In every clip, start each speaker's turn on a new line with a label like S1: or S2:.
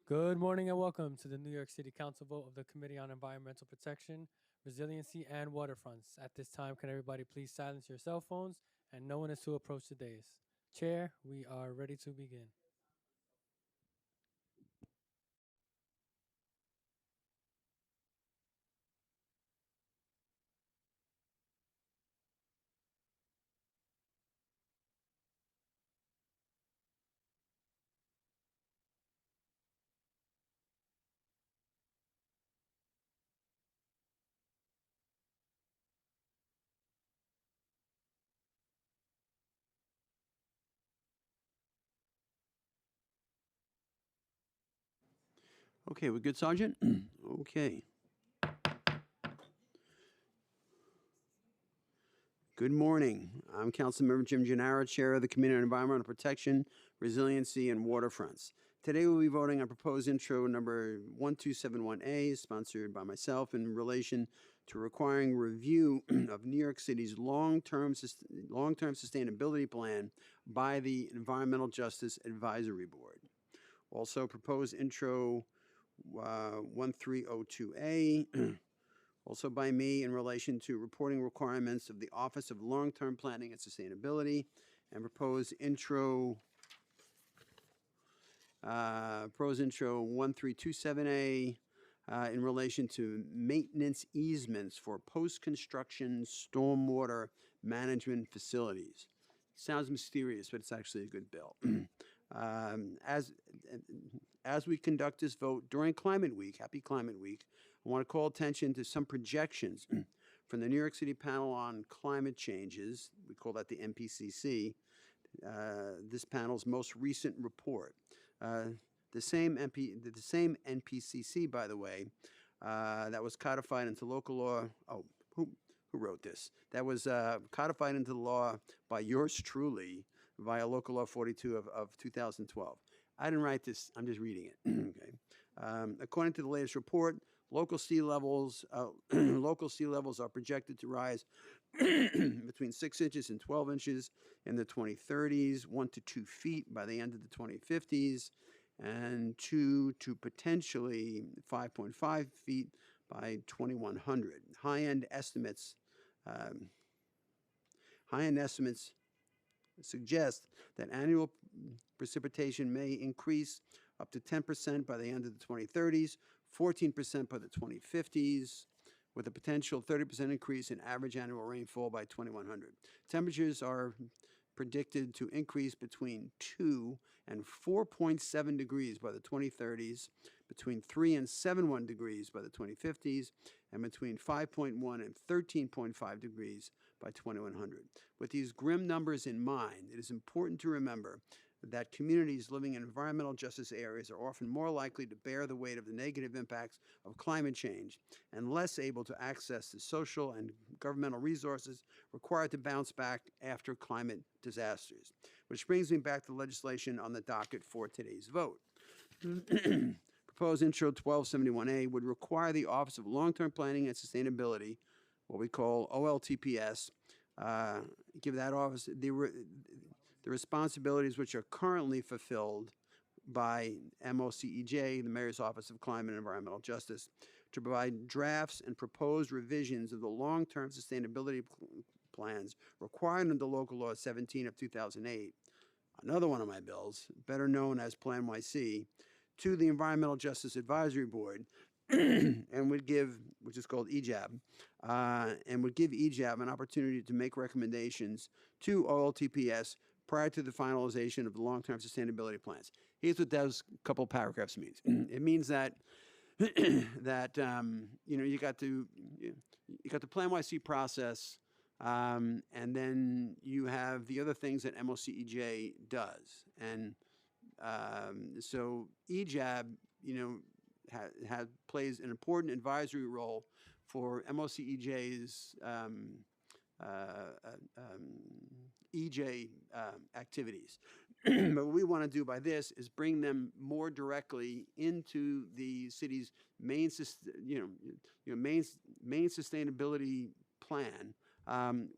S1: Good morning and welcome to the New York City Council vote of the Committee on Environmental Protection, Resiliency, and Waterfronts. At this time, can everybody please silence your cell phones and no one is to approach the dais. Chair, we are ready to begin.
S2: Okay, we're good, Sergeant? Okay. Good morning. I'm Councilmember Jim Gennaro, Chair of the Committee on Environmental Protection, Resiliency, and Waterfronts. Today we'll be voting on proposed intro number 1271A, sponsored by myself, in relation to requiring review of New York City's long-term sustainability plan by the Environmental Justice Advisory Board. Also, proposed intro 1302A, also by me, in relation to reporting requirements of the Office of Long-Term Planning and Sustainability, and proposed intro 1327A in relation to maintenance easements for post-construction stormwater management facilities. Sounds mysterious, but it's actually a good bill. As we conduct this vote during Climate Week, happy Climate Week, I want to call attention to some projections from the New York City Panel on Climate Changes. We call that the NPCC. This panel's most recent report. The same NPCC, by the way, that was codified into local law. Oh, who wrote this? That was codified into law by yours truly via Local Law 42 of 2012. I didn't write this, I'm just reading it. Okay. According to the latest report, local sea levels are projected to rise between 6 inches and 12 inches in the 2030s, 1 to 2 feet by the end of the 2050s, and 2 to potentially 5.5 feet by 2100. High-end estimates suggest that annual precipitation may increase up to 10% by the end of the 2030s, 14% by the 2050s, with a potential 30% increase in average annual rainfall by 2100. Temperatures are predicted to increase between 2 and 4.7 degrees by the 2030s, between 3 and 7.1 degrees by the 2050s, and between 5.1 and 13.5 degrees by 2100. With these grim numbers in mind, it is important to remember that communities living in environmental justice areas are often more likely to bear the weight of the negative impacts of climate change and less able to access the social and governmental resources required to bounce back after climate disasters. Which brings me back to the legislation on the docket for today's vote. Proposed intro 1271A would require the Office of Long-Term Planning and Sustainability, what we call OLTPS, give that office the responsibilities which are currently fulfilled by MOCEJ, the Mayor's Office of Climate and Environmental Justice, to provide drafts and proposed revisions of the long-term sustainability plans required under Local Law 17 of 2008, another one of my bills, better known as Plan Nycc, to the Environmental Justice Advisory Board, and would give, which is called EJAB, and would give EJAB an opportunity to make recommendations to OLTPS prior to the finalization of the long-term sustainability plans. Here's what those couple paragraphs means. It means that you got the Plan YC process, and then you have the other things that MOCEJ does, and so EJAB, plays an important advisory role for MOCEJ's EJ activities. But what we want to do by this is bring them more directly into the city's main sustainability plan,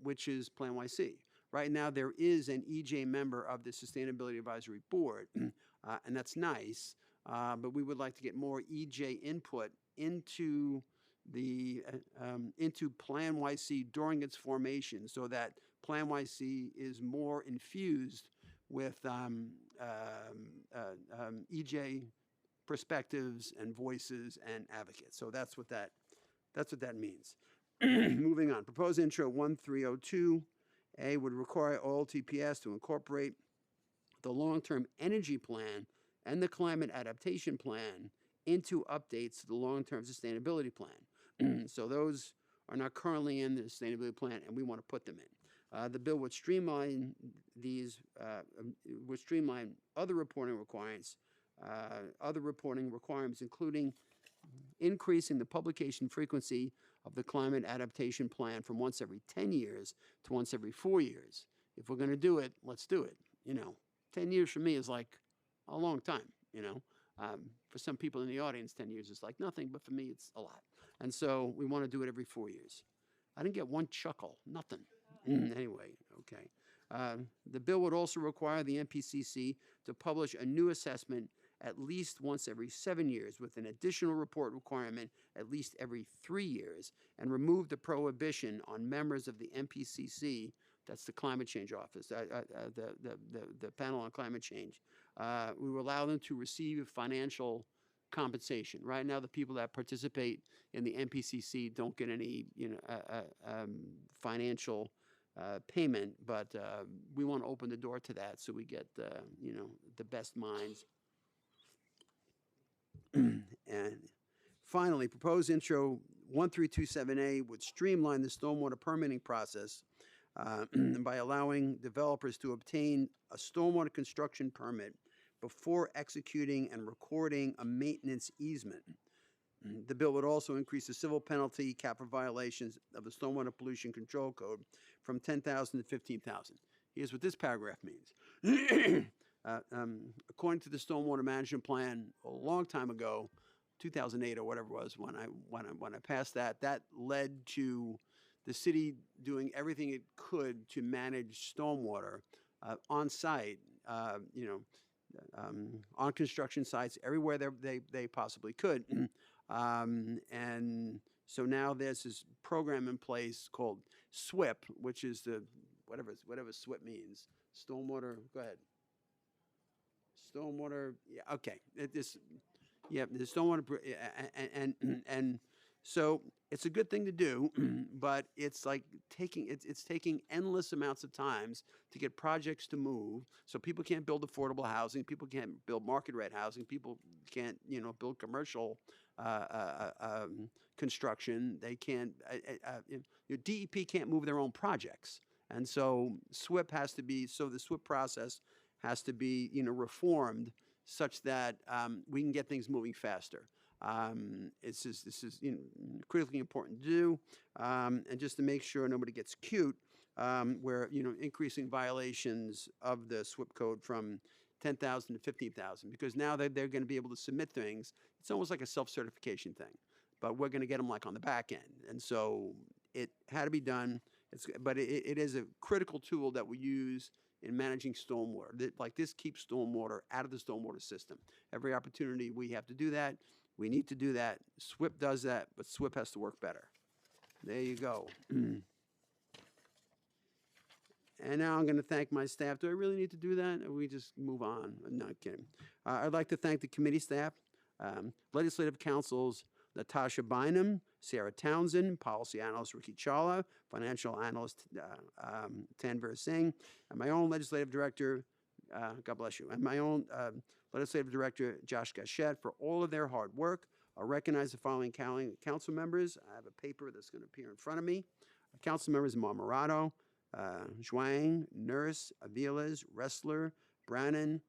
S2: which is Plan YC. Right now, there is an EJ member of the Sustainability Advisory Board, and that's nice. but we would like to get more EJ input into into Plan YC during its formation, so that Plan YC is more infused with EJ perspectives and voices and advocates. So that's what that means. Moving on, proposed intro 1302A would require all TPS to incorporate the long-term energy plan and the climate adaptation plan into updates to the long-term sustainability plan. So those are not currently in the sustainability plan, and we want to put them in. The bill would streamline other reporting requirements, including increasing the publication frequency of the climate adaptation plan from once every 10 years to once every 4 years. If we're going to do it, let's do it. 10 years for me is like a long time, For some people in the audience, 10 years is like nothing, but for me, it's a lot. And so we want to do it every 4 years. I didn't get one chuckle, nothing. Anyway, okay. The bill would also require the MPCC to publish a new assessment at least once every 7 years, with an additional report requirement at least every 3 years, and remove the prohibition on members of the MPCC, that's the Climate Change Office, the Panel on Climate Change. We will allow them to receive financial compensation. Right now, the people that participate in the MPCC don't get any, financial payment, but we want to open the door to that so we get, the best minds. And finally, proposed intro 1327A would streamline the stormwater permitting process by allowing developers to obtain a stormwater construction permit before executing and recording a maintenance easement. The bill would also increase the civil penalty cap for violations of the Stormwater Pollution Control Code from $10,000 to $15,000. Here's what this paragraph means. According to the Stormwater Management Plan a long time ago, 2008 or whatever it was, when I passed that, that led to the city doing everything it could to manage stormwater on site, on construction sites, everywhere they possibly could. And so now there's this program in place called SWIP, which is the whatever SWIP means. Stormwater. Go ahead. Stormwater. Yeah. Okay. The stormwater, and so it's a good thing to do, but it's like it's taking endless amounts of times to get projects to move. So people can't build affordable housing, people can't build market rate housing, people can't build commercial construction. They can't. DEP can't move their own projects, and so SWIP has to be. So the SWIP process has to be reformed such that we can get things moving faster. This is critically important to do, and just to make sure nobody gets cute, where increasing violations of the SWIP code from 10,000 to 15,000, because now they're going to be able to submit things. It's almost like a self-certification thing, but we're going to get them like on the back end, and so it had to be done. But it is a critical tool that we use in managing stormwater. Like this keeps stormwater out of the stormwater system. Every opportunity we have to do that, we need to do that. SWIP does that, but SWIP has to work better. There you go. And now I'm going to thank my staff. Do I really need to do that? Or we just move on? I'm not kidding. I'd like to thank the committee staff, legislative councils, Natasha Bynum, Sarah Townsend, policy analyst Ricky Chawla, financial analyst Tanvir Singh, and my own legislative director, God bless you, and my own legislative director, Josh Gachette, for all of their hard work. I recognize the following council members. I have a paper that's going to appear in front of me. Council members: Marmorato, Zhuang, Nurse, Aviles, Ressler, Brannon,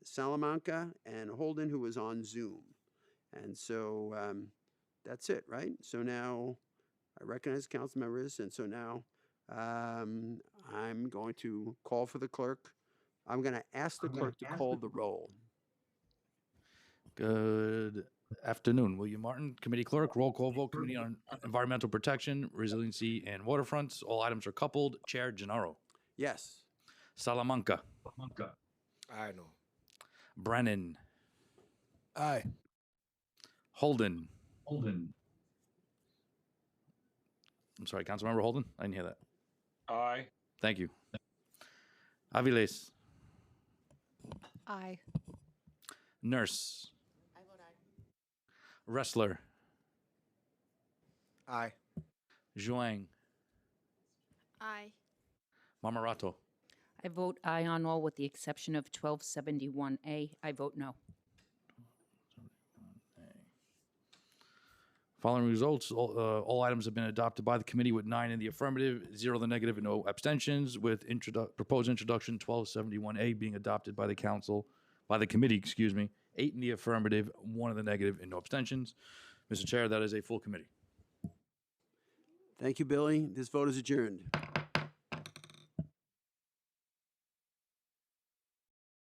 S2: Salamanca, and Holden, who was on Zoom. And so that's it, right? So now I recognize council members, and so now I'm going to call for the clerk. I'm going to ask the clerk to call the roll.
S3: Good afternoon. William Martin, Committee Clerk, roll call vote, Committee on Environmental Protection, Resiliency, and Waterfronts. All items are coupled. Chair Gennaro.
S2: Yes.
S3: Salamanca.
S4: I know.
S3: Brannon.
S4: Aye.
S3: Holden. I'm sorry, Councilmember Holden? I didn't hear that.
S5: Aye.
S3: Thank you. Aviles.
S6: Aye.
S3: Nurse. Wrestler.
S4: Aye.
S3: Zhuang.
S6: Aye.
S3: Marmarato.
S7: I vote aye on all with the exception of 1271A. I vote no.
S3: Following results, all items have been adopted by the committee with 9 in the affirmative, 0 in the negative, and no abstentions, with proposed introduction 1271A being adopted by the committee, 8 in the affirmative, 1 in the negative, and no abstentions. Mr. Chair, that is a full committee.
S2: Thank you, Billy. This vote is adjourned.